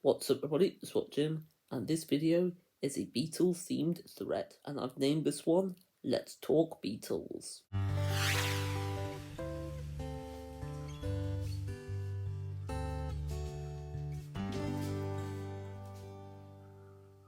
What's up everybody, it's Jim, and this video is a Beatles themed thread, and I've named this one, Let's Talk Beatles.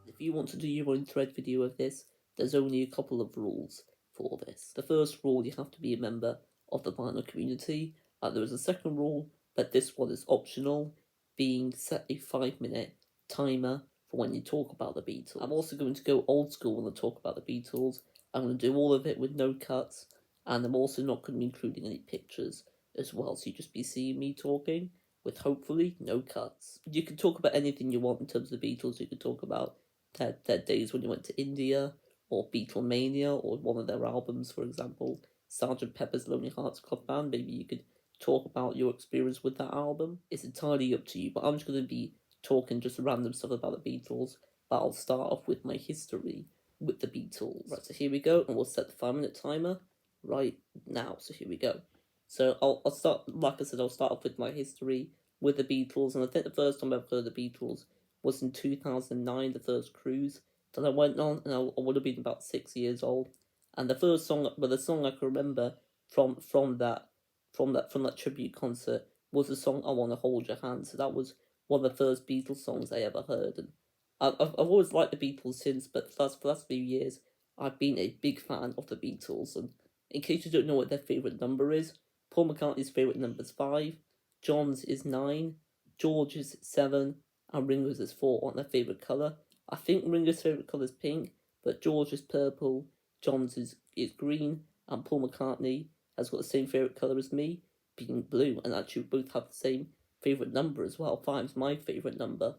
If you want to do your own thread video of this, there's only a couple of rules for this. The first rule, you have to be a member of the vinyl community, and there is a second rule, but this one is optional, being set a 5-minute timer for when you talk about the Beatles. I'm also going to go old school when I talk about the Beatles. I'm going to do all of it with no cuts, and I'm also not going to be including any pictures as well, so you just be seeing me talking with hopefully no cuts. You can talk about anything you want in terms of the Beatles. You can talk about their days when you went to India, or Beatlemania, or one of their albums, for example, Sgt. Pepper's Lonely Hearts Club Band. Maybe you could talk about your experience with that album. It's entirely up to you, but I'm just going to be talking just random stuff about the Beatles, but I'll start off with my history with the Beatles. Right, so here we go, and we'll set the 5-minute timer right now. So here we go. So I'll start, like I said, I'll start off with my history with the Beatles, and I think the first time I ever heard the Beatles was in 2009, the first cruise that I went on, and I would have been about 6 years old. And the first song, but the song I can remember from that tribute concert was the song "I Wanna Hold Your Hand." So that was one of the first Beatles songs I ever heard, and I've always liked the Beatles since. But for the last few years, I've been a big fan of the Beatles. And in case you don't know what their favorite number is, Paul McCartney's favorite number is 5, John's is 9, George's 7, and Ringo's is 4 on their favourite colour. I think Ringo's favourite colour is pink, but George is purple, John's is green, and Paul McCartney has got the same favourite colour as me, being blue, and actually both have the same favourite number as well. 5 is my favourite number.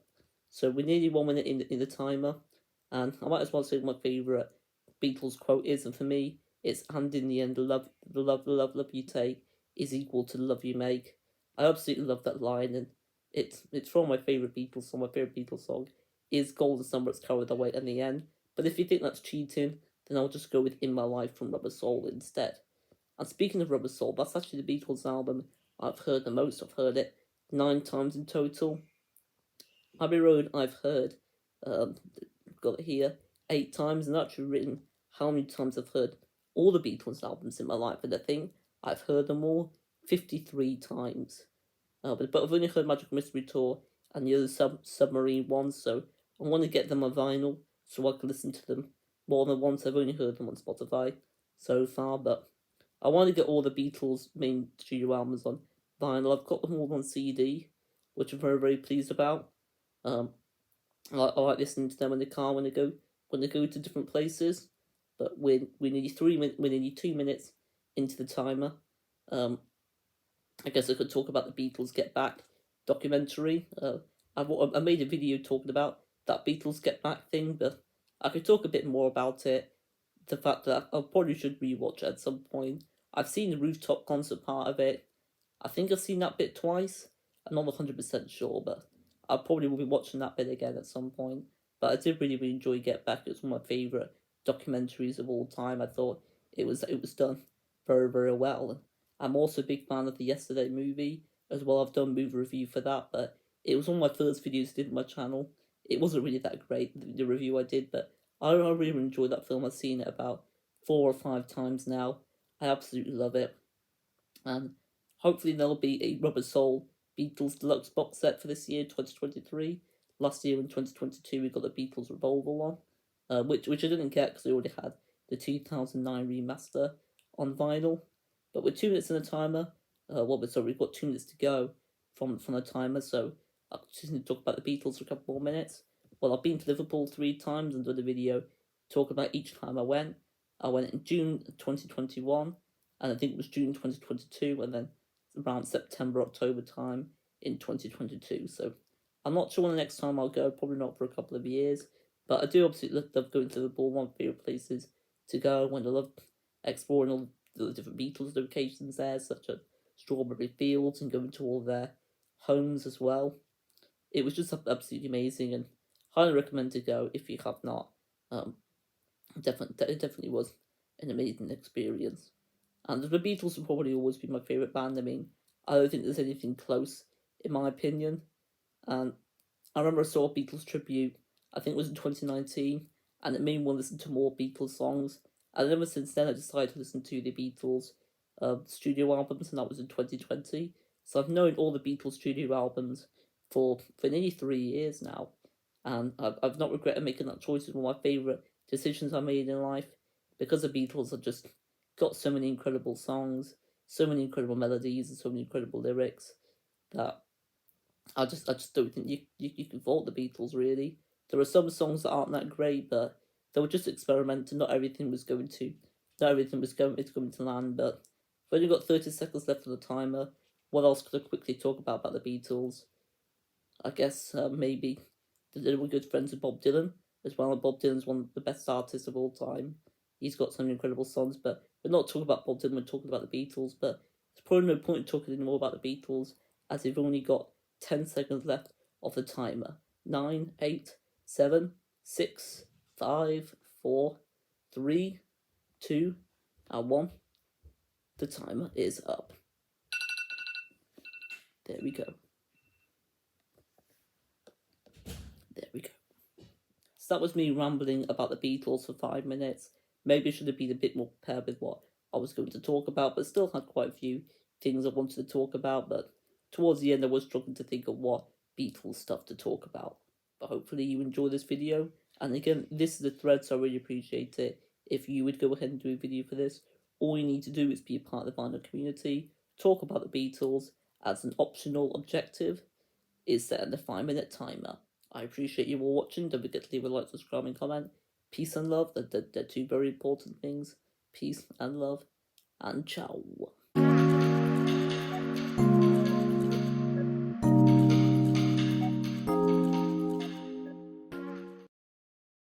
So we're nearly 1 minute in the timer, and I might as well say what my favourite Beatles quote is, and for me, it's "And in the end, the love you take is equal to the love you make." I absolutely love that line, and it's from my favourite Beatles song. My favourite Beatles song is "Golden Summer It's Carried Away" in the end. But if you think that's cheating, then I'll just go with "In My Life" from Rubber Soul instead. And speaking of Rubber Soul, that's actually the Beatles album I've heard the most. I've heard it 9 times in total. Abbey Road I've heard, got it here, 8 times, and actually written how many times I've heard all the Beatles albums in my life, and I think I've heard them all 53 times. But I've only heard Magical Mystery Tour and the other submarine ones, so I want to get them on vinyl so I can listen to them more than once. I've only heard them on Spotify so far, but I want to get all the Beatles main studio albums on vinyl. I've got them all on CD, which I'm very, very pleased about. I like listening to them in the car when they go to different places. But we're nearly 2 minutes into the timer. I guess I could talk about the Beatles Get Back documentary. I made a video talking about that Beatles Get Back thing, but I could talk a bit more about it. The fact that I probably should rewatch it at some point. I've seen the rooftop concert part of it. I think I've seen that bit twice. I'm not 100% sure, but I probably will be watching that bit again at some point. But I did really, really enjoy Get Back. It's one of my favourite documentaries of all time. I thought it was done very, very well. I'm also a big fan of the Yesterday movie as well. I've done movie review for that, but it was one of my first videos I did on my channel. It wasn't really that great, the review I did, but I really enjoyed that film. I've seen it about 4 or 5 times now. I absolutely love it. And hopefully there'll be a Rubber Soul Beatles Deluxe box set for this year, 2023. Last year in 2022 we got the Beatles Revolver one, which I didn't get because we already had the 2009 remaster on vinyl. But we're 2 minutes in the timer. We've got 2 minutes to go from the timer, so I'll just need to talk about the Beatles for a couple more minutes. Well, I've been to Liverpool 3 times and done a video talk about each time I went. I went in June 2021, and I think it was June 2022, and then around September, October time in 2022. So I'm not sure when the next time I'll go, probably not for a couple of years, but I do absolutely love going to Liverpool. One of my favourite places to go, when I love exploring all the different Beatles locations there, such as Strawberry Fields, and going to all their homes as well. It was just absolutely amazing, and highly recommend to go if you have not. It definitely was an amazing experience. And the Beatles will probably always be my favourite band. I mean, I don't think there's anything close, in my opinion. And I remember I saw a Beatles tribute, I think it was in 2019, and it made me want to listen to more Beatles songs. And ever since then, I decided to listen to the Beatles studio albums, and that was in 2020. So I've known all the Beatles studio albums for nearly 3 years now, and I've not regretted making that choice. It's one of my favourite decisions I made in life, because the Beatles have just got so many incredible songs, so many incredible melodies, and so many incredible lyrics that I just don't think you can fault the Beatles really. There are some songs that aren't that great, but they were just experimenting. Not everything was going to land. But we've only got 30 seconds left on the timer. What else could I quickly talk about the Beatles? I guess maybe that they were good friends with Bob Dylan as well. And Bob Dylan's one of the best artists of all time. He's got some incredible songs, but we're not talking about Bob Dylan. We're talking about the Beatles. But there's probably no point in talking anymore about the Beatles, as we've only got 10 seconds left of the timer. 9, 8, 7, 6, 5, 4, 3, 2, and 1. The timer is up. There we go. There we go. So that was me rambling about the Beatles for 5 minutes. Maybe I should have been a bit more prepared with what I was going to talk about, but still had quite a few things I wanted to talk about. But towards the end, I was struggling to think of what Beatles stuff to talk about. But hopefully you enjoy this video. And again, this is the thread, so I really appreciate it if you would go ahead and do a video for this. All you need to do is be a part of the vinyl community, talk about the Beatles as an optional objective, is set the 5 minute timer. I appreciate you all watching. Don't forget to leave a like, subscribe, and comment. Peace and love. They're two very important things. Peace and love. And ciao.